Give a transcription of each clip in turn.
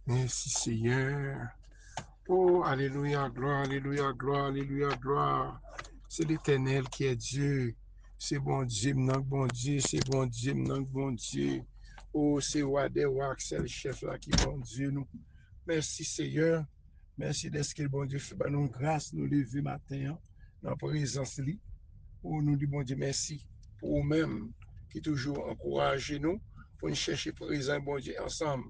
Merci Seigneur. Oh, alléluia, gloire, alléluia, gloire, alléluia, gloire. C'est l'Éternel qui est Dieu. C'est bon Dieu, bon Dieu, c'est bon Dieu, bon Dieu. Oh, c'est roi des rois, c'est le chef là qui est bon Dieu nous. Merci Seigneur. Merci d'être que le bon Dieu fait nous grâce nous lever matin dans la présence lui. Oh, nous disons bon Dieu merci pour vous-même qui toujours encouragez nous pour nous chercher présent bon Dieu ensemble.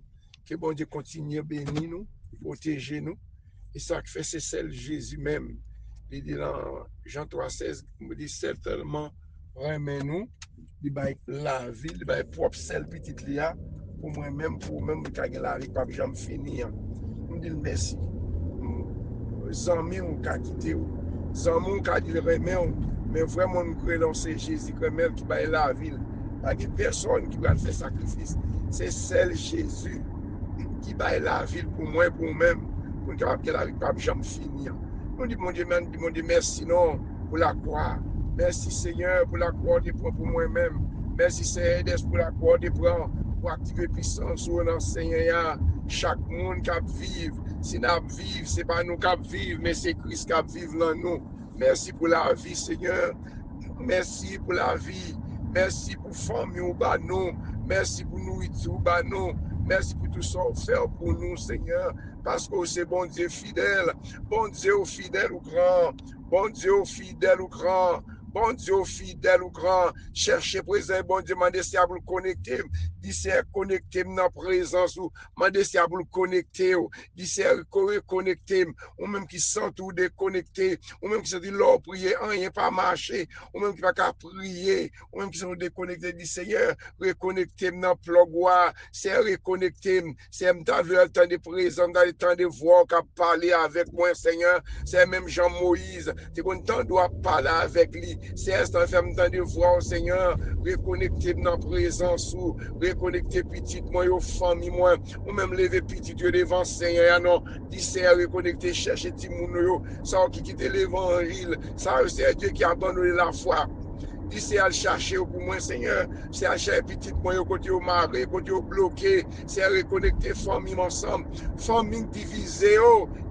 Que bon Dieu continue à bénir nous, protéger nous. Et ça fait, c'est celle Jésus même. Il dit dans Jean 3,16, il me dit certainement, remets-nous, il va la vie, il va propre celle petite là, pour moi-même, pour même que la vie, pas que j'aime finir. Je dis merci. Zanmi ou ka quitté ou. Zanmi ou ka dit remets, mais vraiment nous croyons c'est Jésus même qui va la ville. Pas de personne qui va faire sacrifice. C'est celle Jésus qui va la ville pour moi et pour moi-même, pour que la vie pas jamais finir. On dit mon Dieu, merci non pour la croix. Merci Seigneur pour la croix de prend pour moi-même. Merci Seigneur pour la croix de prend pour activer puissance sur l'enseignant. Chaque monde qui vivre, si nous vivons, ce n'est pas nous qui vivons, mais c'est Christ qui vit dans nous. Merci pour la vie, Seigneur. Merci pour la vie. Merci pour famille au bas nous. Merci pour nourriture au bas nous. Merci pour tout ça offert pour nous, Seigneur. Parce que c'est bon Dieu fidèle. Bon Dieu fidèle ou grand. Bon Dieu fidèle ou grand. Bon Dieu fidèle ou grand. Cherchez présent, bon Dieu, demandez si à vous connecter. Dis c'est connecter dans la présence ou demandez si à vous connecter. Dis c'est reconnecter. Ou même qui sont tout déconnectés. Ou même qui se dit l'or prier, rien pas marché. Ou même qui va qu'à prier. Ou même qui sont déconnectés. Dis Seigneur, reconnecter dans le plug. C'est reconnecter. C'est dans le temps de présent, dans le temps de voir qu'à parler avec moi, Seigneur. C'est même Jean-Moïse. C'est qu'on doit parler avec lui. C'est un temps de voir, Seigneur. Reconnecter dans la présence ou reconnecter petit moi, aux familles, moi. Ou même lever petit devant Seigneur. Non, dis c'est reconnecter, chercher Timoun, ça qui quitte l'évangile. Ça, c'est Dieu qui a abandonné la foi. Dis c'est à chercher pour moi, Seigneur. C'est à chercher petit moi, côté au mari, côté au bloqué. C'est à reconnecter famille ensemble. Famille divisée,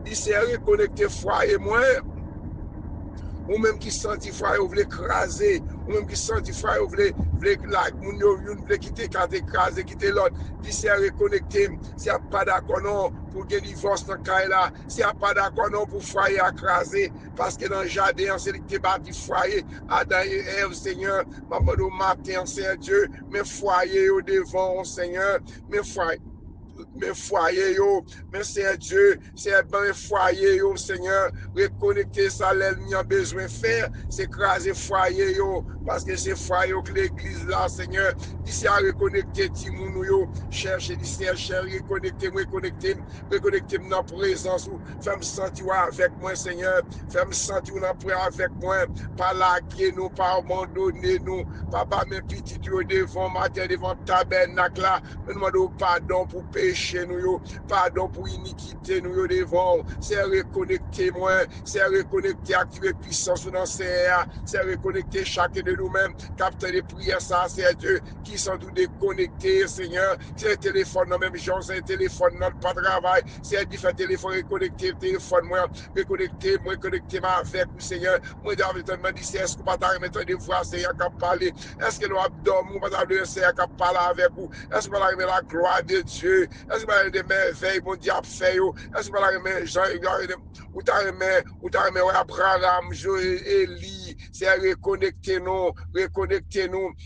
dis c'est à reconnecter foyer, moi. Ou même qui senti frère, ou voulez écraser, ou même qui senti frère, ou voulez quitter, écraser, quitter l'autre. Dis c'est à reconnecter. C'est pas d'accord non pour que divorce dans le cas là. C'est pas d'accord non pour foyer écraser. Parce que dans le jardin, c'est qui bâti foyer. Adam et Ève, Seigneur, maman au matin, Seigneur Dieu, mes foyers au devant, Seigneur, mes foyers. Mes foyers, mais c'est Dieu, c'est bon foyer, Seigneur, reconnecter ça, l'ennemi a besoin de faire, c'est écraser foyer, parce que c'est foyer que l'église là, Seigneur, d'ici à reconnecter Timounou, chercher, d'ici à reconnecter dans la présence, fais-me sentir avec moi, Seigneur, fais-me sentir avec moi, pas laguer nous, pas abandonner nous, papa, mes petits devant matin, devant tabernacle là, me demande pardon pour péché nous, pardon pour iniquité nous devant, c'est reconnecter moi, c'est reconnecter, activer puissance dans c'est reconnecter chacun de nous-mêmes, capter les prières, ça c'est Dieu, qui sont tous déconnectés, Seigneur, c'est un téléphone, non même gens, c'est un téléphone, non pas de travail, c'est un différent téléphone, reconnecter téléphone, moi, reconnecter avec vous, Seigneur, moi, David, me dit, est-ce que pas t'arrêter de voir, Seigneur, qui parler, est-ce que nous abdomen, pas t'arrêter, Seigneur, qui parler avec vous, est-ce que pas t'arrêter la gloire de Dieu, est-ce que pas t'arrêter des merveilles, mon Dieu, fait, est-ce que pas t'arrêter, Jean, ou t'arrêter, Abraham, Joël, Élie, c'est reconnecter nous,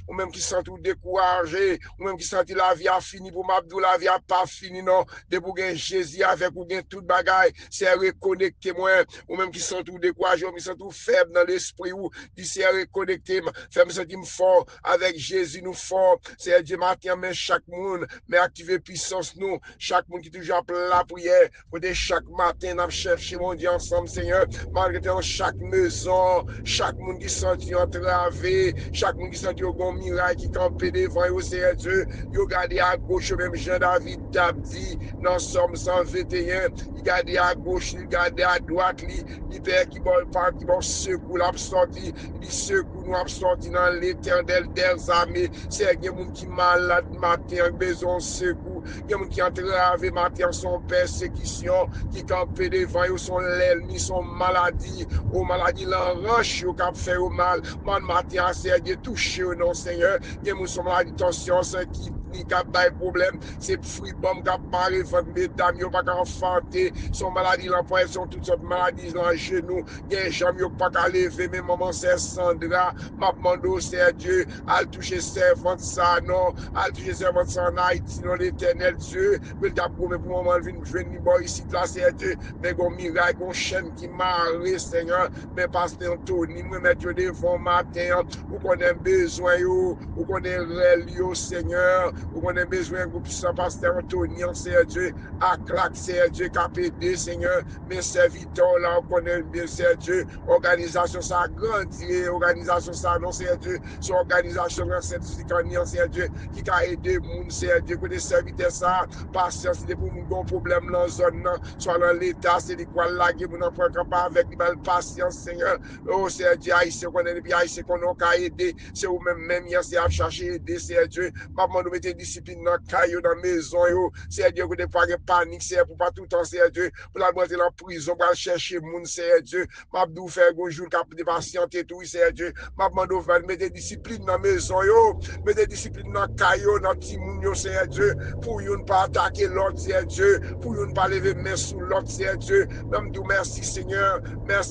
ou même qui sont tout découragés, ou même qui sentent la vie a fini, pour m'abdou, la vie a pas fini, non, de pour gagner Jésus avec, ou gagner toute bagaille, c'est reconnecter moi, ou même qui sont tout découragés, ou qui sont tout faibles dans l'esprit, ou d'ici à reconnecter, faire me sentir fort avec Jésus, nous fort, c'est Dieu matin, mais chaque monde, mais activer puissance nous, chaque monde qui toujours appelle la prière, pour chaque matin, nous chercher mon Dieu ensemble, Seigneur, malgré dans chaque maison, chaque monde qui sentit entravé, chaque monde qui sentit au bon miracle qui campait devant vous, Seigneur Dieu, il regardez à gauche, même Jean-David Dabdi, dans Somme 121, il regardait à gauche, il regardait à droite, il perd qui bon secours, l'a sorti, il secoue pour nous sortir dans l'éternel des armées. C'est des gens qui malade matin, besoin de secours. Il y a des gens qui entravé matin son persécution, qui campent devant eux, son l'ennemi, son maladie, aux maladies l'enroche, au cap fait au mal. Man matin, c'est de toucher au nom Seigneur. Il y a des gens qui sont maladie tension, qui cap pas problème, c'est fruit bombe cap maré votre mesdames, yo pas enfanter, son maladie l'empoisson, toutes sortes de maladies dans le genou, il y a jamais yo pas qu'à lever, mais maman c'est Sandra, m'a demandé au Dieu, à toucher servante ça non, à toucher servante ça en Haïti, non l'éternel Dieu, mais t'as promis pour moment venir venir bon ici là c'est Dieu, mais gon miracle, gon chaîne qui marre Seigneur, mais pasteur Tony, moi mettre devant matin, ou qu'on a besoin yo, ou qu'on a réel yo Seigneur. On a besoin de groupe sans pasteur Anthony, c'est Dieu, à claque, c'est Dieu, KPD, Seigneur, mes serviteurs là, on connaît bien, c'est Dieu, organisation ça grandit, organisation ça non, c'est Dieu, son organisation certificat, c'est Dieu, qui a aidé moun, c'est Dieu, que des serviteurs ça, patience, c'est pour nous, un problème dans la zone, soit dans l'état, c'est de quoi là, qui nous prend capable avec une patience, Seigneur, oh, c'est Dieu, haïtien, qu'on est bien, haïtien, qu'on a aidé, c'est ou même, c'est à chercher aider, c'est Dieu, maman, nous mettez discipline dans caillou dans maison yo c'est Dieu que de pas panique c'est pour pas tout le temps c'est Dieu pour la rentrer dans prison pour chercher moun c'est Dieu m'a dou faire un jour cap de patienter tout c'est Dieu m'a demandé faire mettre discipline dans maison yo mettre discipline dans caillou dans petit moun yo c'est Dieu pour yon pas attaquer l'autre c'est Dieu pour yon pas lever main sous l'autre c'est Dieu même dou merci Seigneur moi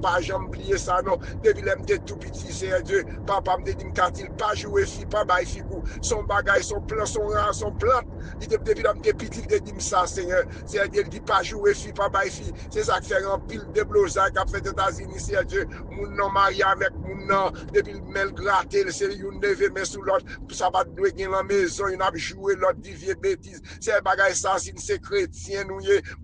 pas jamais oublier ça non depuis l'être tout petit c'est Dieu papa me dit m'katil pas jouer fi pas bail fi son bagage, son plan, son plante. Il te depuis la petit de dire ça, Seigneur. C'est-à-dire, il dit pas jouer, fille, pas bail, fille. C'est ça qui fait un pile de blosage qu'a fait aux États-Unis, c'est Dieu. Mon nom marié avec mon nom, depuis le mêle gratté, c'est une neveu, mais sous l'autre, ça va douer dans la maison, il a joué l'autre divier bêtise. C'est bagage ça, c'est chrétien, nous,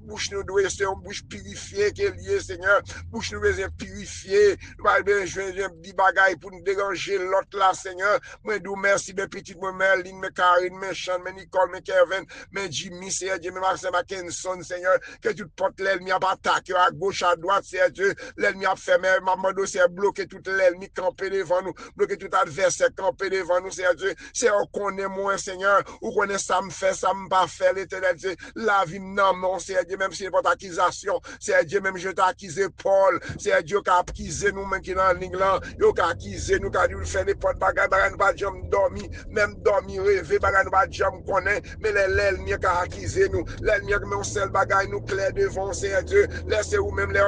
bouche nous doit c'est une bouche purifiée qui est liée, Seigneur. Bouche nous doit purifiée. Nous va bien jouer un petit bagage pour nous déranger l'autre là, Seigneur. Moi, nous merci, mes petites, mes Merlin, mes Karine, mes Sean, mes Nicole, mes Kevin, mes Jimmy, c'est Dieu, mes Marcel Mackinson, Seigneur. Que tu portes l'ennemi à attaquer à gauche, à droite, c'est Dieu. L'ennemi a fait, mais maman, c'est bloquer tout l'ennemi campé devant nous, bloquer tout adversaire campé devant nous, c'est Dieu. C'est on connaît moins, Seigneur, ou connaît ça me fait, ça me pas fait, l'éternel Dieu. La vie, non, c'est Dieu, même si c'est pas accusation, c'est Dieu, même je t'ai accusé Paul, c'est Dieu qui a accusé nous, même qui dans l'England, il a accusé nous, qui a dû faire des potes bagages, nous pas jamais dormi, même dormi, rêver, bagages, nous pas jamais connaît, mais l'ennemi qui a accusé nous, l'ennemi qui met un seul bagage, nous clair devant, c'est Dieu, laissez vous même les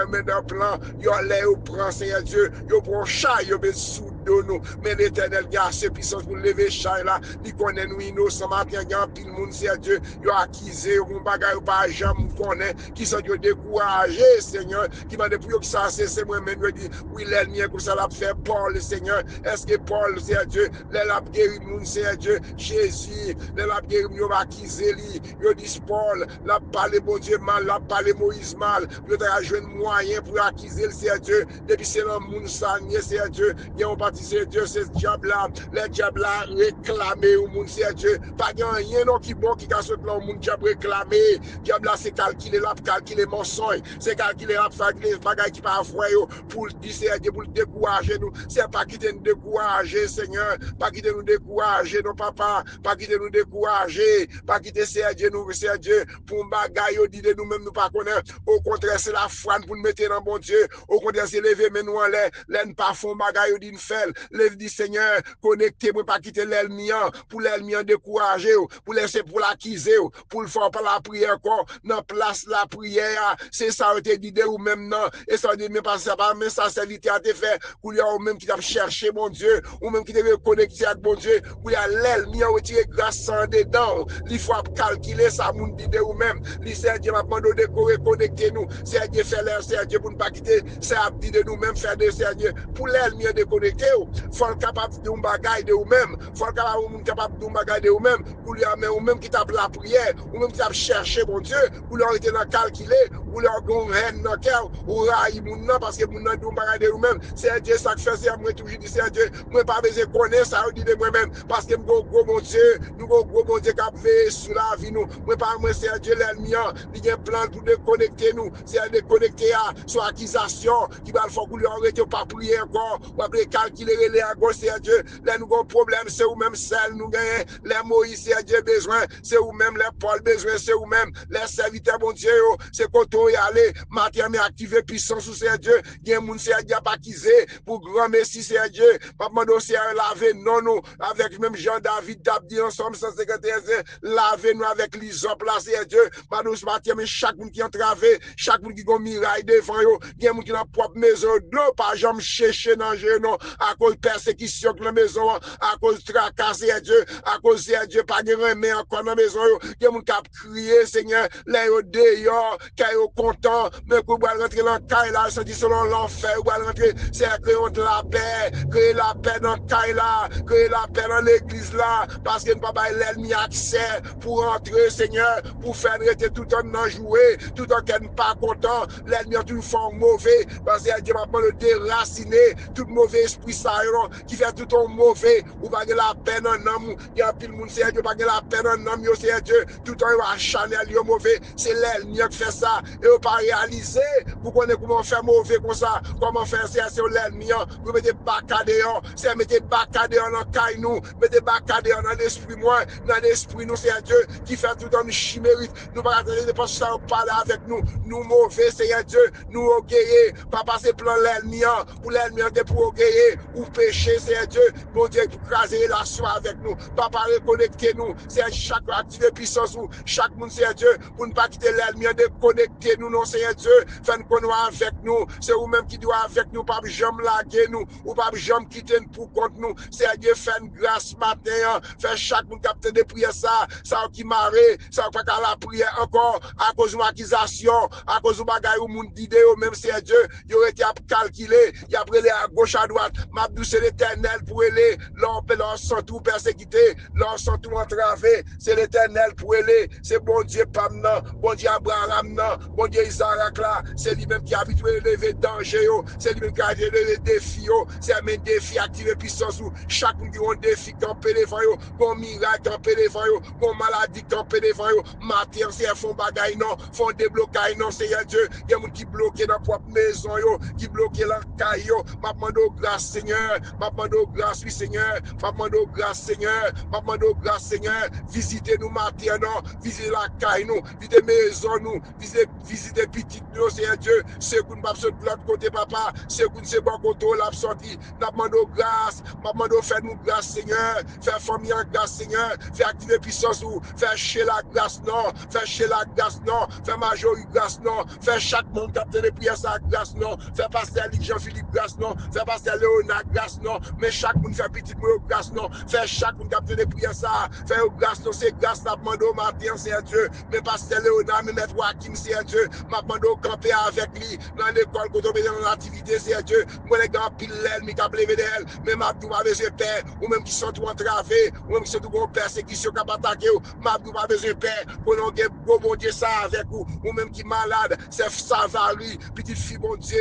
mettre en plan, yo les prend, c'est Dieu, yo prend chat, yo met sous nous, mais l'éternel a assez puissance pour lever chat là, il connaît nous innocents, matin, il y a pile monde, c'est Dieu, yo accusé, un bagage, pas jamais connaît, qui sont découragés, Seigneur, qui m'a dit pour que ça c'est moi-même, je dis, oui, l'ennemi, que ça l'a fait Paul, Seigneur, est-ce que Paul, c'est Dieu, l'a guéri, c'est Dieu, Jésus, l'a guéri, il va accuser lui, il dit Paul, l'a parlé bon Dieu mal, l'a parlé Moïse mal, il a joué un moyen pour accuser, c'est Dieu, depuis c'est le monde sanier, c'est Dieu, il y a un parti, c'est Dieu, c'est ce diable-là, les diables-là réclamé au monde, c'est Dieu, pas rien non qui bon qui casse le monde, diable réclamé, diable-là c'est calculer, mensonge, c'est calculer, les bagages qui pas vrai pour dire, c'est Dieu, pour le décourager nous, c'est pas quitter nous décourager, Seigneur, pas quitter nous décourager, non papa, pas quitter nous décourager, pas quitter c'est Dieu, nous, c'est Dieu, pour bagaille, dit de nous-mêmes, nous pas connaître, au contraire, c'est la foi pour nous mettre dans bon Dieu, au contraire, c'est lever, mais nous en l'air, l'air pas fond bagaille, dit fait, lève dit Seigneur, connectez-moi, pas quitter l'ennemi, pour l'ennemi décourager, pour laisser, pour l'accuser, pour le faire par la prière, encore, dans place la prière, c'est ça, on te dit de ou même non, et ça dit, mais pas ça, mais ça, c'est vite à te faire, pour y a ou même qui t'a cherché, mon Dieu, ou même qui t'a connecté avec mon Dieu, pour y a l'ennemi, on retire grâce sans dedans, il faut calculer ça, mon dit de ou même, il c'est Dieu, m'a demandé de connecter nous, c'est Dieu fait l'air, c'est Dieu pour ne pas quitter, c'est à dire de nous-mêmes faire de Seigneur, pour l'ennemi déconnecter, faut être capable de nous bagaille de vous-même, faut être capable de nous bagaille de vous-même, pour lui amener ou même qui tape la prière, ou même qui tape chercher, mon Dieu, pour lui arrêter dans calculer, ou leur gon haine dans cœur, ou raï moun nan, parce que moun nan dou bagay de ou même, c'est Dieu ça fait, c'est moi toujours dit, c'est Dieu, moi pas besoin connaître ça, dit de moi-même, parce que mon gros bon Dieu, nous gros bon Dieu qui a veillé sur la vie nous, moi pas moi c'est Dieu l'ennemi, il y a un plan pour déconnecter nous, c'est déconnecter sur accusation, qui va le faire qu'on lui arrête pas prier encore, ou après calculer les à gauche, c'est Dieu, là nous avons problème, c'est ou même celle nous gagnons, les Moïse, c'est Dieu besoin, c'est ou même les Paul besoin, c'est ou même les serviteurs bon Dieu, c'est quand on y aller, matin mais activer puissance sous c'est Dieu, il y a un monde c'est Dieu pas quiser pour grand merci c'est Dieu, pas demander c'est laver non nous avec même Jean David d'abdi ensemble 151 laver nous avec l'isop là c'est Dieu, pas nous matin mais chaque monde qui entravé, chaque monde qui gon miraille devant yo, il y a monde qui dans propre maison d'eau pas jamais chercher dans non à cause persécution dans la maison, à cause tracas c'est Dieu, à cause c'est Dieu pas de remet encore dans la maison yo, il y a monde qui a crié Seigneur, là yo dehors, qui yo content, mais qu'on va rentrer dans caille là, ça dit selon l'enfer, on va rentrer, c'est créer de la paix dans caille là, créer la paix dans l'église là, parce que nous pas l'ennemi accès pour entrer Seigneur, pour faire arrêter tout en non jouer, tout en qu'elle n'est pas content, l'ennemi a tout fait mauvais, parce que Dieu m'a le déraciner, tout mauvais esprit ça qui fait tout en mauvais, ou pas la paix dans l'homme, il y a pile monde c'est Dieu pas la paix dans l'homme, c'est Dieu, tout en acharné mauvais, c'est l'ennemi qui fait ça, et on pas réaliser, vous connaissez comment faire mauvais comme ça, comment faire c'est l'ennemi, vous mettez bacadéon, c'est mettez bacadéon dans caille nous, mettez bacadéon dans l'esprit moi, dans l'esprit nous, c'est Dieu qui fait tout en chimérique, nous pas attendre de passer ça parler avec nous, nous mauvais, c'est Dieu, nous orgueillés, pas passer plan l'ennemi, pour l'ennemi pour orgueiller, ou pécher, c'est Dieu, mon Dieu, pour craser la soie avec nous, pas parler connecter nous, c'est chaque activer puissance ou chaque monde, c'est Dieu, pour ne pas quitter l'ennemi, de connecter nous, non, c'est Dieu, faire qu'on soit avec nous, c'est vous-même qui doit avec nous, pas jamais laguer nous, ou pas jamais quitter nous pour contre nous, c'est Dieu, faire une grâce matin, faire chaque monde capter des prières, ça qui marre, ça pas qu'à la prière encore, à cause d'une accusation, à cause du bagage ou monde d'idée, même c'est Dieu, il aurait été calculé, il a pris à gauche, à droite, m'a doucé l'éternel pour aller, leur sans tout persécuté, leur sans tout entravé, c'est l'éternel pour aller, c'est bon Dieu, pas maintenant, bon Dieu Abraham, non, bon Dieu Isaac là, c'est lui-même qui a habitué de lever danger, c'est lui-même qui a levé les défis, c'est un défi activé puissance, chaque monde qui a un défi campé devant eux, bon miracle campé devant eux, bon maladie campé devant eux, matin, c'est un fond bagaille, non, fond déblocage, non, c'est Dieu, il y a des gens qui bloquent dans la propre maison, qui bloquent la caille, m'a demandé grâce, Seigneur, m'a demandé grâce, oui, Seigneur, m'a demandé grâce, Seigneur, m'a demandé grâce, Seigneur, visitez nous matin, non, visitez la caille, nous, visitez maison, nous, visitez petit, nous, c'est Dieu, c'est qu'on va sortir de l'autre côté, papa, c'est qu'on se bon côté, l'a sorti, m'a demandé grâce, m'a demandé faire nous grâce, Seigneur, faire famille en grâce, Seigneur, faire activer puissance, ou faire chez la grâce, non, faire chez la grâce, non, faire major grâce, non, faire chaque monde capter les prières, sa grâce, non, faire pasteur Jean-Philippe grâce, non, faire pasteur Léonard grâce, non, mais chaque monde fait petit grâce, non, faire chaque monde capter les prières, ça, faire grâce, non, c'est grâce, n'a demandé au matin, c'est Dieu, mais pasteur Léonard, mais maître Joachim, c'est Dieu, m'a demandé au camper avec lui, dans l'école, quand on est dans l'activité, c'est Dieu, moi les gars, pile l'ennemi qui a levé d'elle, mais m'a dit, pas besoin de paix, ou même qui sont tout entravés, ou même qui sont tout en persécution, qui a attaqué, m'a dit, pas besoin de paix, pour nous, bon Dieu, ça avec vous, ou même qui malade, c'est Savary, petite fille, bon Dieu,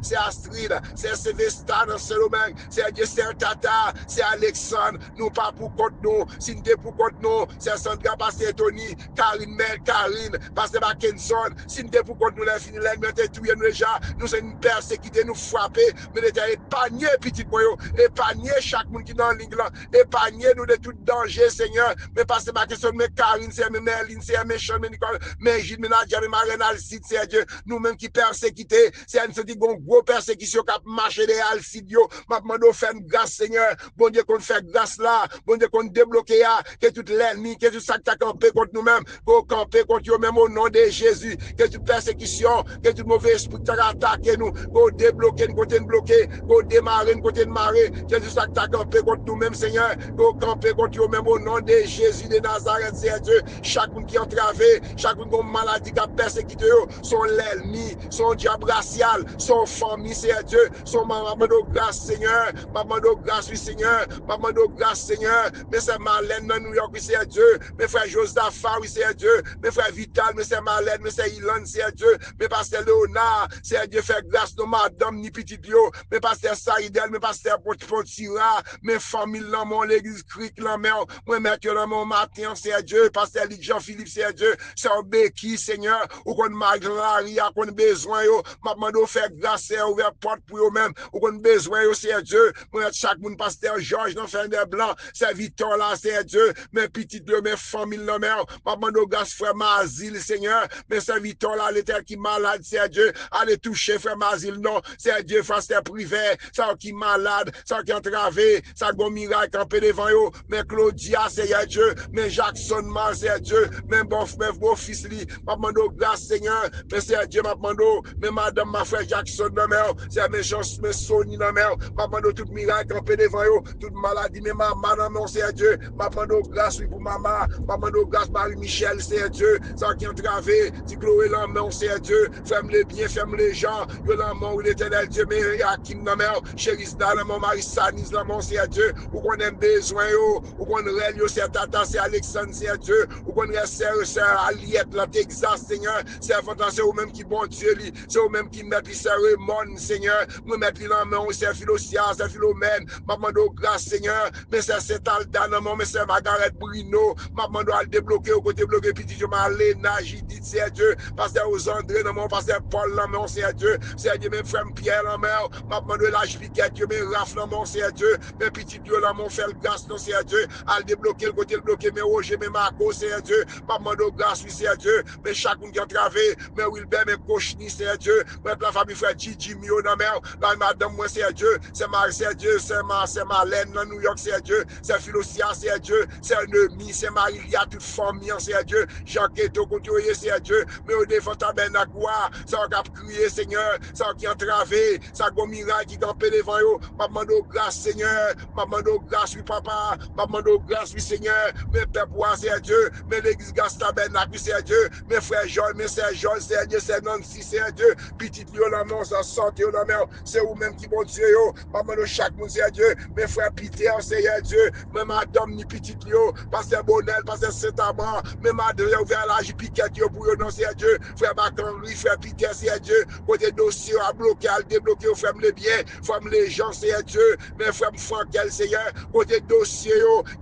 c'est Astrid, c'est Sylvestre, c'est Romain, c'est Dieu, c'est Tata, c'est Alexandre, nous pas pour contre nous, si nous pour contre nous, c'est Sandra, Pasteur Tony, Karine, Mel, Karine, Pasteur Mackinson, si nous pour contre nous, les filles, les mettez tout, nous déjà, nous sommes une persécuté, nous frapper, mais nous sommes épargnés, petit boyau, épargnés chaque monde qui est dans la ligne là, épargnés nous de tout danger, Seigneur, mais Pasteur Mackinson, mais Karine, c'est Merlin, c'est Méchant, mais Nicole, mais Gilles, mais Nadia, mais Marine, Alcide, c'est Dieu, nous-mêmes qui persécutés, c'est une gros persécution qui a marché des Alcide, m'a demandé de faire une grâce, Seigneur, bon Dieu qu'on fait grâce là, bon Dieu qu'on débloque que tout l'ennemi, que tout ça qui a campé contre nous-mêmes, qu'on camper contre nous-mêmes au nom de Jésus, que toute persécution, que tout mauvais esprit qui a attaqué nous, qu'on débloque, qu'on bloqué, qu'on démarre, qu'on démarre, que tout ça qui a campé contre nous-mêmes, Seigneur, qu'on camper contre nous-mêmes au nom de Jésus de Nazareth, c'est Dieu, chaque monde qui est entravé, chaque monde qui a une maladie qui a persécuté, son l'ennemi, son diable racial, son famille, c'est Dieu, son maman de grâce, Seigneur, maman de grâce, oui, Seigneur, maman de grâce, Seigneur, mais c'est Marlène dans New York, oui, c'est Dieu, mes frères Josaphat, oui, c'est Dieu, mes frères Vital, mais c'est Marlène, mais c'est Ilan, Alexandre, c'est Dieu, mais pasteur Léonard, c'est Dieu, fait grâce de madame, ni petit yo, mais pasteur Saïdel, mais pasteur Pontira, mes familles, là, mon l'église cric, là, mais moi, mettre là, mon matin, c'est Dieu, pasteur Jean-Philippe, c'est Dieu, c'est un béquille, Seigneur, ou qu'on Marie, qu'on besoin, yo, m'a demandé de faire grâce, ouvert porte pour eux-mêmes, ou qu'on besoin, yo, c'est Dieu, moi, chaque monde, pasteur Georges, dans fin des blancs, c'est Victor, là, c'est Dieu, mes petits, mes familles, là, mais m'a demandé de grâce, frère Mazil, Seigneur, mes serviteurs, là, l'éternel qui malade, c'est Dieu, allez toucher, frère Mazil, non, c'est Dieu, pasteur privé, ça qui malade, ça qui entravé, ça qui miracle, campé devant yo, mais Claudia, c'est Dieu, mais Jackson, c'est Dieu, mais beau fils, m'a demandé de grâce, Seigneur, mais c'est Dieu, m'a demandé, mais madame, ma frère Jackson, c'est mes chances, mes Sony, m'a demandé tout miracle, campé devant yo, toute maladie, mais maman, c'est Dieu, m'a demandé grâce, oui, pour maman, m'a demandé grâce, Marie-Michel, c'est Dieu, ça qui entravé, si Chloé, l'homme, c'est Dieu, ferme les biens, ferme les gens, yo, l'homme, l'éternel Dieu, mais Hakim, chéris, mon mari, Sanis, l'homme, c'est Dieu, ou qu'on aime besoin, ou qu'on règle, c'est Tata, c'est Alexandre, c'est Dieu, ou qu'on reste, c'est Aliette, la Texas, Seigneur, c'est eux-mêmes qui bon Dieu, c'est eux-mêmes qui mettent les cérémonies, Seigneur, nous mettons les mains, c'est Philosia, c'est Philomène, maman de grâce, Seigneur, mais c'est Aldan, mais c'est Margaret Bruno, maman de débloquer, au côté bloqué, petit Dieu, Malena, Judith, c'est Dieu, pasteur aux André, non, pasteur Paul, non, c'est Dieu, c'est Dieu, même frère Pierre, non, maman de l'âge piquet, Dieu, mais Raph, non, c'est Dieu, mais petit Dieu, là, mon frère, grâce, non, c'est Dieu, à débloquer, le côté bloqué, mais Roger, mais Marco, c'est Dieu, maman de grâce, oui, c'est Dieu, mais chacun qui a travaillé, mais Wilbert, mais Cochni, c'est Dieu, mais la famille frère Gigi, Mio, non, mais la madame, moi, c'est Dieu, c'est Marie, c'est Dieu, c'est Marlène, dans New York, c'est Dieu, c'est Philosia, c'est Dieu, c'est Nemi, c'est Marie-Lia, toute famille, c'est Dieu, Jean-Keto, c'est Dieu, mais au défend tabernacle, ça va crier, Seigneur, ça qui a entravé, ça go miracle qui campé devant eux, m'a demandé grâce, Seigneur, m'a demandé grâce, oui, papa, m'a demandé grâce, oui, Seigneur, mes pères, c'est Dieu, mais l'église Gas tabernacle, c'est Dieu, mes frères Joël, mes sœurs Joël, c'est Dieu, c'est Nancy, c'est Dieu, petit lieu, la main, ça santé, la main, c'est vous-même qui bon Dieu, m'a demandé chaque monde, c'est Dieu, mes frères Peter, c'est Dieu, même madame, ni petit lieu, pasteur Bonnel, pasteur Saint-Amand, même madame, ouvert la Piquet, pour eux, non, c'est Dieu, frère Bacan-Louis, frère Piquet, c'est Dieu, côté dossier, à bloquer, à débloquer, au ferme les biens, ferme les gens, c'est Dieu, mais frère Frankel, Seigneur, côté dossier,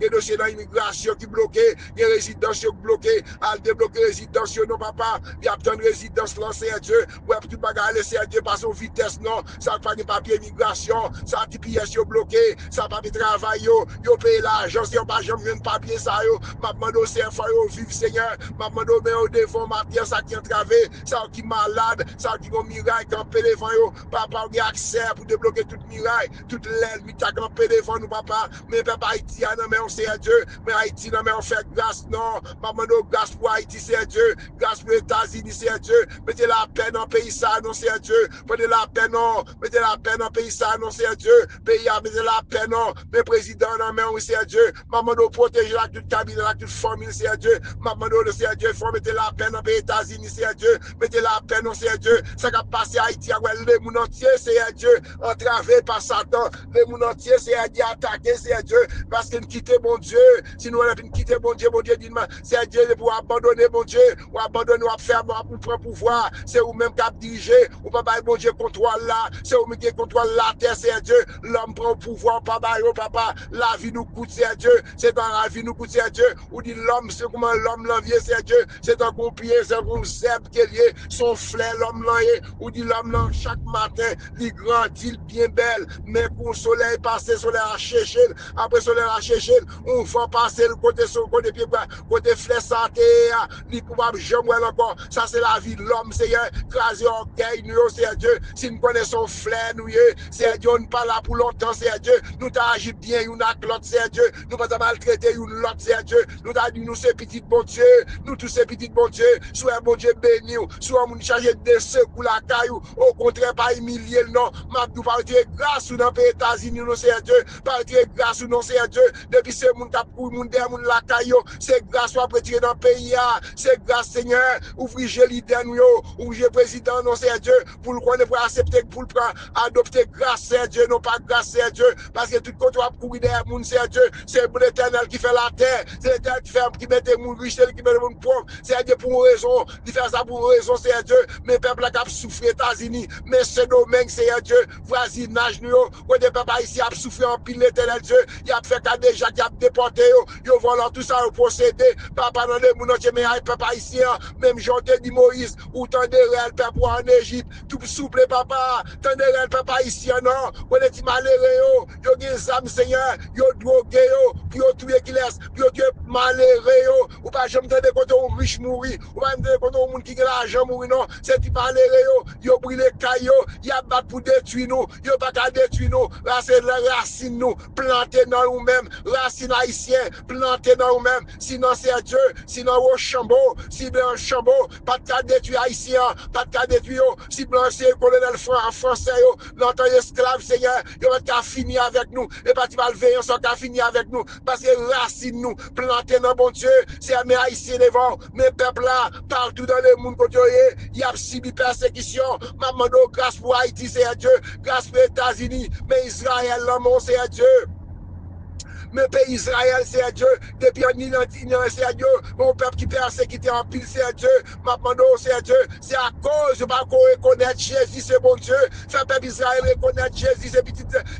les dossiers dans l'immigration qui bloqué, les résidences qui bloqué, à débloquer résidence, non, papa, il y a tant de résidences là, c'est Dieu, ouais, tout bagarre, c'est Dieu, parce aux vitesse, non, ça pas de papier immigration, ça de pièces bloqué, ça pas de travail, yo paye l'argent, si on pas jamais de papier, ça, yo, m'a demandé au CFA, yo, vive, Seigneur, m'a demandé au devant, ma pierre, ça qui entravé, ça qui malade, ça qui ont miraille, campé devant, yo, papa, on a accès pour débloquer toute miraille, toute l'aile, mais t'as campé devant nous, papa, mais papa, Haïti, non, mais on sait Dieu, mais Haïti, non, mais on fait grâce, non, m'a demandé grâce pour Haïti, c'est Dieu, grâce pour les États-Unis, c'est Dieu, mettez la paix dans le pays, ça, non, c'est Dieu, prenez la paix, non, mettez la paix dans le pays, ça, non, c'est Dieu, pays, mettez la paix, non, mais président, non, mais oui, c'est Dieu, maman, nous protéger la toute cabinet, la toute famille, c'est Dieu, maman, nous, c'est Dieu, il faut mettre la paix dans le pays, États-Unis, c'est Dieu, mettez la paix, non, c'est Dieu, ça qui a passé à Haïti, le monde entier, c'est Dieu, entravé par Satan, le monde entier, c'est Dieu, attaqué, c'est Dieu, parce qu'il quitte mon Dieu, si nous avons quitté mon Dieu dit, c'est Dieu pour abandonner mon Dieu, ou abandonner, ou faire, ou prendre pouvoir, c'est vous-même qui a dirigé, ou pas mon Dieu contrôle là, c'est vous-même qui contrôle la terre, c'est Dieu, l'homme prend pouvoir, papa, la vie nous coûte, c'est Dieu, c'est dans la vie nous coûte, c'est Dieu, ou dit l'homme, c'est comment l'homme l'envie, c'est Dieu, c'est un gros pied, c'est un gros zèbre qui est lié, son flair, l'homme l'envie, ou dit l'homme là, chaque matin, il grandit, bien belle, mais pour le soleil passer, soleil à chercher, après soleil à chercher, on va passer le côté sur côté pied, côté flair santé, il peut pas jamais encore, ça c'est la vie de l'homme, c'est crasé orgueil, nous, c'est Dieu, si nous connaissons flair, nous, c'est Dieu, on n'est pas là pour longtemps, c'est Dieu, nous t'agis bien, une avec l'autre, c'est Dieu, nous pas maltraiter une l'autre, c'est Dieu, nous t'as dit, nous c'est petit bon Dieu, nous tous ces petits bon Dieu, soit bon Dieu béni, soit mon chargé de secours la caillou, au contraire, pas humilier, non, m'a nous partir grâce ou dans les États-Unis, nous c'est Dieu, partir grâce ou non, c'est Dieu, depuis ce monde qui pour moun der moun la caillou, c'est grâce ou après tirer dans le pays, c'est grâce Seigneur, ouvrir leader nous, ouvrir président, non c'est Dieu, pour le connaître, pour accepter, pour le prendre, adopter grâce, c'est Dieu, non pas grâce, c'est Dieu, parce que tout contre courir derrière moun, c'est Dieu, c'est l'Éternel qui fait la terre, c'est l'Éternel qui met des moun riches, qui met des moun pauvres, c'est Dieu pour une raison, il fait ça pour raison, Seigneur Dieu, mais peuple qui a souffert États-Unis, mais ce domaine, Seigneur Dieu, voisinage nous, où des peuples ici a souffert en pile l'éternel Dieu, il a fait qu'à déjà qui a déporté, ils volant tout ça, ils possédé, papa dans le monde entier, mais il peuple haïtien, même Jean dit Moïse, ou tant de réel peuple en Égypte, tout souple papa, tant de réel peuple haïtien, non, où est malheureux, yo gen zam Seigneur, yo drogué, puis yo tué qui laisse, puis yo tué malheureux, ou pas jamais de côté un riche mourir, ou pas de côté un monde qui a l'argent mourir, non, c'est du malheureux, yo brûlé caillou, y a battu pour détruire nous, yo pas qu'à détruire nous, là c'est la racine nous, planter dans nous-mêmes, racine haïtien, planter dans nous-mêmes, sinon c'est Dieu, sinon au chambeau, si blanc chambeau, pas de cas détruire haïtien, pas de cas détruire, si blanc c'est colonel français, l'entend esclave Seigneur, yo va qu'à finir avec nous, et pas tu vas lever, on s'en qu'à finir avec nous, parce que racine nous, planter dans bon Dieu, c'est mes haïtiens devant, mes peuples là, partout dans le monde, il y a subi persécution, maman grâce pour Haïti, c'est Dieu, grâce pour les États-Unis, mais Israël, l'amour, c'est Dieu. Mais pays Israël, c'est Dieu. Depuis en Iran, c'est Dieu. Mon peuple qui persécuté en pile, c'est Dieu. Maintenant, c'est Dieu. C'est à cause de pas qu'on reconnaître Jésus, c'est bon Dieu. Fait peuple Israël reconnaître Jésus,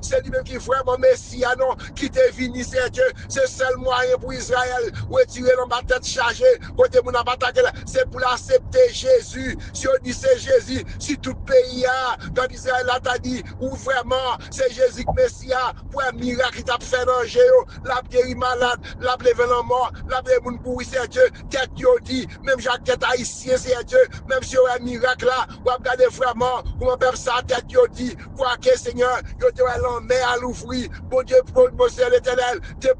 c'est lui-même qui est vraiment Messie, non, qui t'est venu, c'est Dieu. C'est le seul moyen pour Israël. Retirer dans ma tête chargée. Côté mon attaque, c'est pour l'accepter Jésus. Si on dit c'est Jésus, si tout pays a, dans Israël, là, t'as dit, ou vraiment, c'est Jésus que Messie, pour un miracle qui t'a fait dans la guéri malade, la levé la mort, la levé moun pourri, c'est Dieu, tête yo dit, même Jacques tête haïtien, c'est Dieu, même si y a un miracle là, ou regardez vraiment, comment peuple ça, tête yo dit, quoi que Seigneur, yo te la mer à l'ouvrir, bon Dieu, bon Seigneur l'éternel, te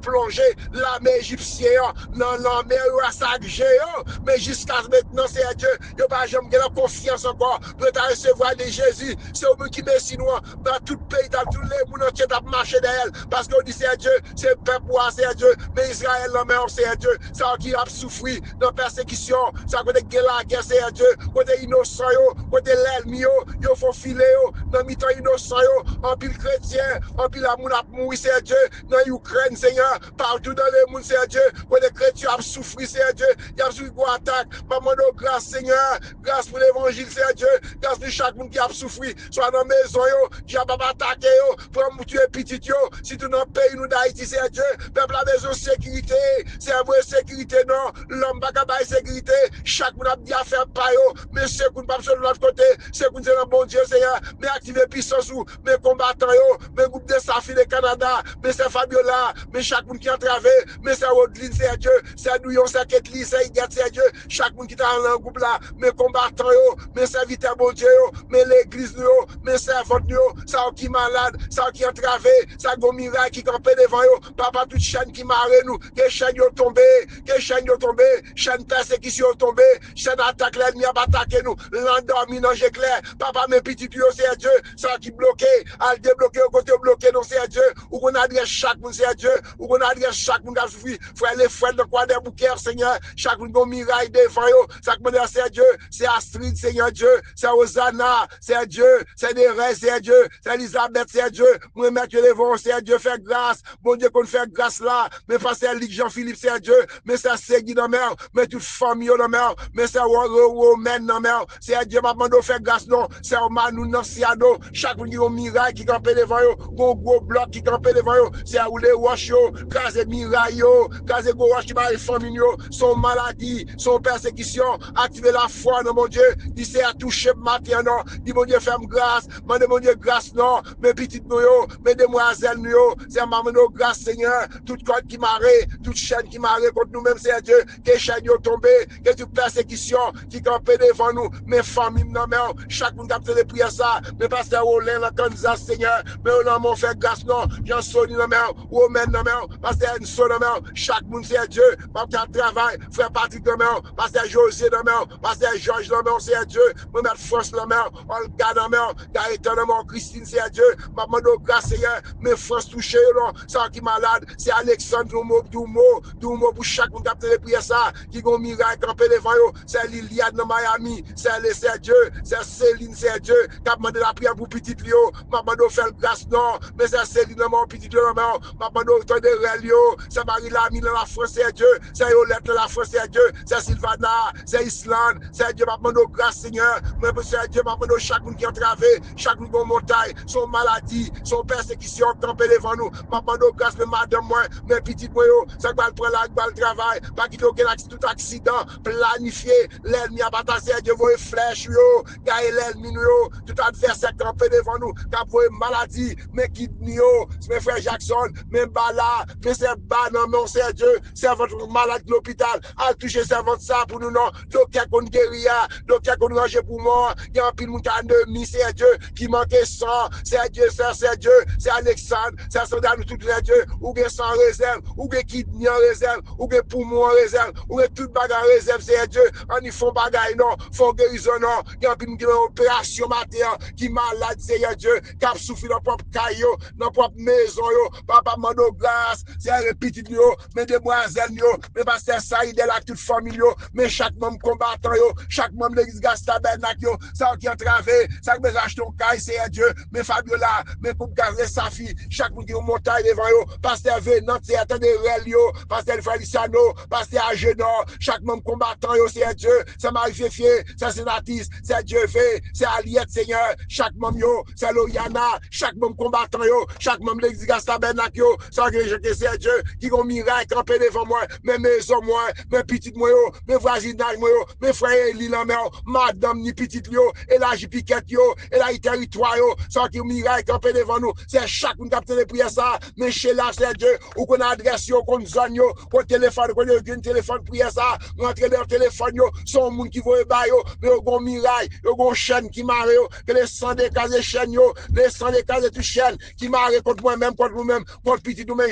plongé, la mer égyptienne, dans la mer à sac géant, mais jusqu'à maintenant, c'est Dieu, yo pas jamais la confiance encore, pour recevoir de Jésus, c'est au monde qui messie nous, dans tout pays, dans tous les monde entier, t'as marché d'elle, parce qu'on dit c'est Dieu, c'est le peuple, c'est Dieu, mais Israël, c'est Dieu, ça qui a souffert dans la persécution, ça côté la guerre, c'est Dieu, côté innocent, côté l'ennemi, il faut filer, dans le temps innocent, en pile chrétien, en pile amour à mourir, c'est Dieu, dans l'Ukraine, Seigneur, partout dans le monde, c'est Dieu, côté chrétien a souffert, c'est Dieu, il a souffert pour attaque, maman de grâce, Seigneur, grâce pour l'évangile, c'est Dieu, grâce pour chaque monde qui a souffert, soit dans la maison, qui a pas attaqué, pour tuer petit, si tu n'as pays nous d'Haïti, c'est Dieu. Peuple a besoin de sécurité. C'est un vrai sécurité, non. L'homme n'a pas de sécurité. Chaque monde a dit à faire pas, mais c'est qu'on pas sur l'autre côté. C'est qu'on c'est un bon Dieu, Seigneur. Mais activer puissance ou, mais combattants, mais groupe de Safi de Canada, mais c'est Fabiola, mais chaque monde qui a entravé, mais c'est Rodline, c'est Dieu. C'est Douillon, c'est Ketli, c'est Iguette, c'est Dieu. Chaque monde qui est dans le groupe là, mais combattants, mais serviteur bon Dieu, mais l'église, mais servante, ça qui malade, ça qui entravé, ça go miracle qui campait devant yo, papa toute chaîne qui marre nous, que chaîne yo tombé, chaîne persécution tombé, chaîne attaque l'ennemi a attaqué nous, l'endormi dans j'éclair, papa mes petits tuyaux c'est Dieu, ça qui bloqué, al débloqué au côté bloqué non c'est Dieu, ou qu'on adresse chaque monde c'est Dieu, ou qu'on adresse chaque monde a souffri, frère les frères de quoi des bouquets Seigneur, chaque monde go miracle devant yo, chaque monde c'est Dieu, c'est Astrid Seigneur Dieu, c'est Hosanna, c'est Dieu, c'est Derez c'est Dieu, c'est Elisabeth c'est Dieu, moi mettre les vents c'est Dieu fait grâce, bon Dieu qu'on fait grâce là, mais pas c'est Ligue Jean-Philippe c'est Dieu, mais c'est Segui dans mer, mais toute famille dans mer, mais c'est Romain dans mer, c'est Dieu m'a demandé faire grâce non, c'est Manu dans Siado, chaque monde qui a un miracle qui campé devant yo, gros bloc qui campé devant yo, c'est où les roches yo, casé miraille yo, casé gros roche qui va les familles yo, son maladie, son persécution, activer la foi dans mon Dieu, dit c'est à toucher matin non, dit mon Dieu fais grâce, mon Dieu grâce non, mes petites nous yo, mes demoiselles nous yo, c'est maman nous grâce Seigneur, toute corde qui marre, toute chaîne qui marre contre nous-mêmes c'est Dieu, que chaîne yo tombé, que toute persécution qui campé devant nous, mes familles non mais chaque monde capte les prières ça, mais pasteur Olin la Kansas Seigneur, mais on a mon fait grâce non, Jean Soni non mais, Romain non mais, pasteur Enso non mais, chaque monde c'est Dieu, pasteur travail, frère Patrick non mais, pasteur José non mais, pasteur Georges non mais c'est Dieu, me mettre force non mais, Olga non mais, Gaëtan non mais, Christine c'est Dieu, maman de grâce Seigneur, mes forces touchées non, ça qui malade, c'est Alexandre Doumo pour chaque monde qui a les prières ça, qui ont miracle campé devant eux, c'est Liliane dans Miami, c'est Dieu, c'est Céline, c'est Dieu, qui a demandé la prière pour petit Lio, m'a demandé de faire grâce non, mais c'est Céline dans mon petit Lio, m'a demandé de faire de Relio, c'est Marie-Lamy dans la France, c'est Dieu, c'est Yolette dans la France, c'est Dieu, c'est Sylvana, c'est Islande, c'est Dieu, m'a demandé de grâce Seigneur, mais c'est Dieu, m'a demandé de chaque monde qui a entravé, chaque monde qui a montagne, son maladie, son persécution, campé devant nous, m'a demandé de grâce, mais madame moi, mes petits moyens, ça va le prendre là, va le travail, pas quitter aucun tout accident, planifié, l'ennemi a batassé, Dieu, voit flèche, yo, gagne l'ennemi, yo, tout adversaire campé devant nous, qui a voulu maladie, mais kidney, yo, c'est mes frères Jackson, même bala, mais c'est bas, non, mais c'est Dieu, c'est votre malade de l'hôpital, à toucher servante ça pour nous, non, docteur qu'on guérit, docteur qu'on range pour moi, il y a un pile qui a ennemi, c'est Dieu, qui manquait sang, c'est Dieu, c'est Dieu, c'est Alexandre, c'est soldat, nous tout c'est Dieu, ou bien sans réserve, ou bien kidney en réserve, ou bien poumon en réserve, ou bien toute bagarre en réserve, c'est Dieu, on y font bagaille, non, font guérison, non, il y a un pile qui a une opération matin, qui malade, c'est Dieu, qui a souffert dans propre caillou, dans propre maison, yo, papa mando grâce, c'est un petit yo, mes demoiselles yo, mes pasteurs Saïd là, toute famille yo, mais chaque membre combattant yo, chaque membre de l'église Gastabernac yo, ça qui a travé, ça qui besoin acheter un caille, c'est Dieu, mes Fabiola, mes coupe Gazé Safi, chaque monde qui a montagne devant yo, pasteur Venant, c'est attendez Rel yo, pasteur Feliciano, pasteur Agenor, chaque membre combattant yo, c'est Dieu, c'est Marie-Fié, c'est Sénatis, c'est Dieu fait, c'est Aliette Seigneur, chaque membre yo, c'est Loyana, chaque membre combattant yo, chaque membre de l'église Gastabernac yo, ça que c'est Dieu, qui ont miracle campé devant moi, mes maisons moi, mes petites moi yo, mes voisinages moi yo, mes frères Eli la mère, madame ni petite yo, et la Jipiquette yo, et la territoire yo, ça qui ont miracle campé devant nous, c'est chaque une capte de prière ça, mais chez là c'est Dieu, ou qu'on adresse yo, qu'on zone yo, qu'on téléphone, qu'on a un téléphone prière ça, rentrer dans le téléphone yo, son monde qui voit ba yo, mais yo gon miracle, yo gon chaîne qui marre yo, que les 100 des cases chaîne yo, les 100 des cases tout chaîne qui marre contre moi-même, contre nous-mêmes, contre petit nous mais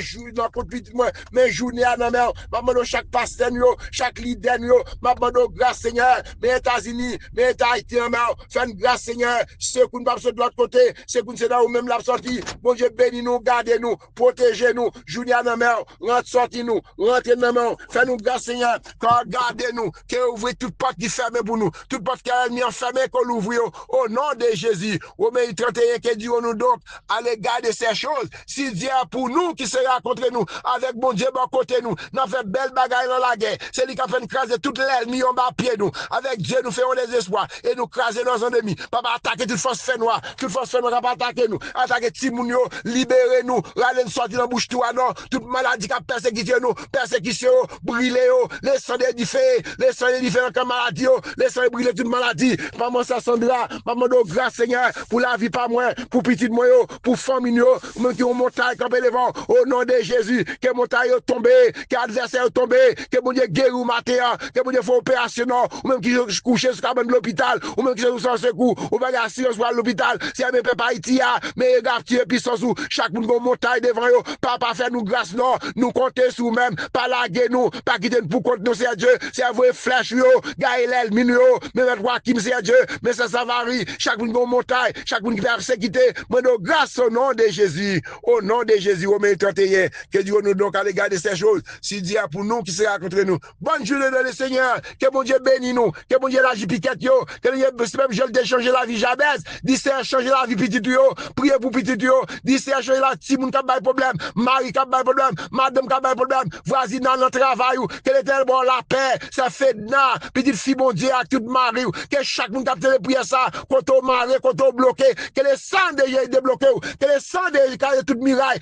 contre petit moi, mais journée à nos mères, maman chaque pasteur yo, chaque leader yo, maman grâce Seigneur, mes États-Unis, mes Haïti en mer, fais une grâce Seigneur, ceux qui ne pas de l'autre côté, ceux qui ne ou même la sortie, bon Dieu bénis nous, gardez nous, protégez nous, journée à nos mères, rentre sorti nous, rentrez dans nos fais nous grâce Seigneur, quand gardez nous, que ouvrez toute porte qui ferme pour nous, toute porte qui est enfermée qu'on l'ouvre au nom de Jésus, au mai 31 que Dieu nous donc, allez garder ces choses, si Dieu a pour nous qui sera contre nous, avec bon Dieu bon côté nous, nous fait belle bagaille dans la guerre, c'est lui qui a fait craser toute l'ennemi en bas pied nous, avec Dieu nous faisons des espoirs, et nous craser nos ennemis, pas attaquer toute force fait noire, toute force fait noire pas attaquer nous, attaquer Timounio, libérer nous, râler nous sortir dans bouche tout non, toute maladie qui a persécuté nous, persécution, brûler les sangs des diffés, les sangs des différents comme maladie, les sangs brûler toute maladie, maman ça Sandra, maman de grâce Seigneur, pour la vie pas moins, pour petit moi, pour famille, même qui ont montagne campé devant, au nom de Jésus, que montagne tombé, que adversaire tombé, que mon Dieu guéri ou maté, que mon Dieu fait opération, ou même qui couché sur le l'hôpital, ou même qui sont sans secours, ou pas assurance pour l'hôpital, si elle ne peut pas Haïti, mais grave tuer puissance ou chaque monde qui montagne devant eux, papa fait nous grâce non, nous compter sur même, pas laguer nous, pas quitter nous pour compte nous, c'est Dieu, c'est avouer flèche yo, Gaël, Minio, même Joachim, c'est Dieu, mais ça varie, chaque monde qui montagne, chaque monde qui persécuté, mais nous grâce au nom de Jésus, au nom de Jésus, au mai 31, que Dieu nous donc allez garder ces choses, si Dieu a pour nous, qui sera contre nous. Bonne journée de le Seigneur, que mon Dieu bénisse nous, que mon Dieu la jipiquette yo, que Dieu même je le changer la vie Jabez, dis c'est changer la vie petit yo, priez pour petit yo, dis c'est changer la petit moun qui a pas problème, mari qui a pas problème, madame qui a pas problème, voisine dans le travail ou, que l'éternel bon la paix, ça fait na, petite fille bon Dieu avec tout mari ou, que chaque monde qui a télé prier ça, quand on mari, quand on bloqué, que les sang déjà débloqué ou, que les sang déjà toute miraille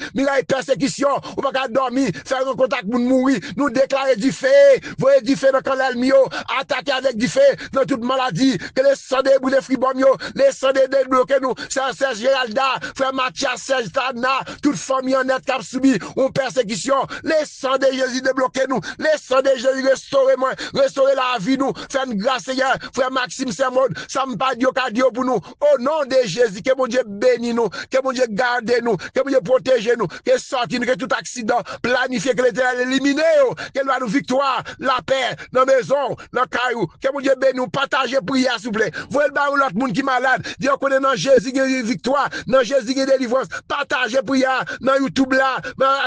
persécution, ou pas dormir, faire un contact pour mourir, nous déclarer du feu, voyez du feu dans le canal mio, attaquer avec du feu dans toute maladie, que les sang des brûlés fribom yo, les sang des débloqués nous, c'est Serge Géralda, frère Mathias, Serge Tadna, toute famille en net qui a subi une persécution, les sang de Jésus débloqués nous, les sang de Jésus restaurer moi, restaurer la vie nous, faire une grâce Seigneur, frère Maxime Sermon, ça me pas Dieu pour nous, au nom de Jésus, que mon Dieu bénisse nous, que mon Dieu garde nous, que mon Dieu protège nous, que sorti nous, que tout accident, planifié, que l'Éternel élimine, qu'elle va nous victoire, la paix, dans la maison, dans le caillou, que mon Dieu bénisse nous, partagez prière s'il vous plaît, voyez le baron l'autre monde qui est malade, Dieu connaît dans Jésus, il y a victoire, dans Jésus, il y a délivrance, partagez prière, dans YouTube là,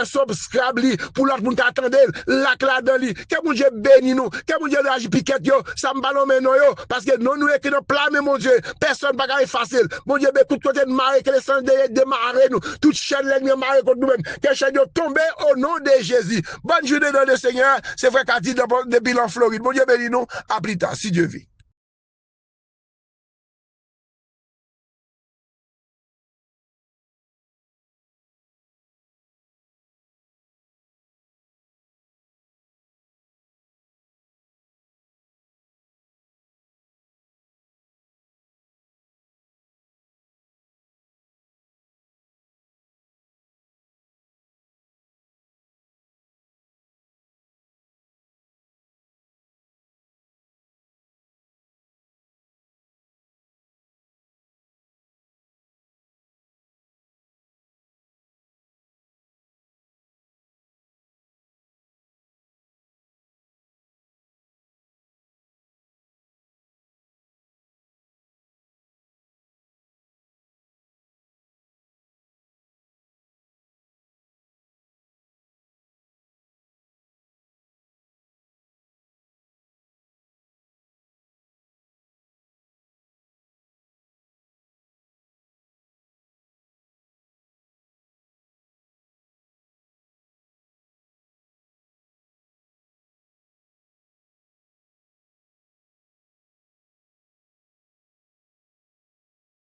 subscribe li, pour l'autre monde attendre, like là dans li. Que mon Dieu béni nous, que mon Dieu réagit piquette yo, ça me ballon mais non yo, parce que nous écrit dans plan mais mon Dieu, personne pas gagner facile. Mon Dieu, tout côté de marrer, que les sangs démarrer nous, toute chaîne l'ennemi marrer contre nous-mêmes, que chaîne yo tomber au nom de Jésus. Bonne journée dans le Seigneur, c'est vrai qu'a dit depuis l'en Floride. Mon Dieu béni nous, à plus tard, si Dieu veut.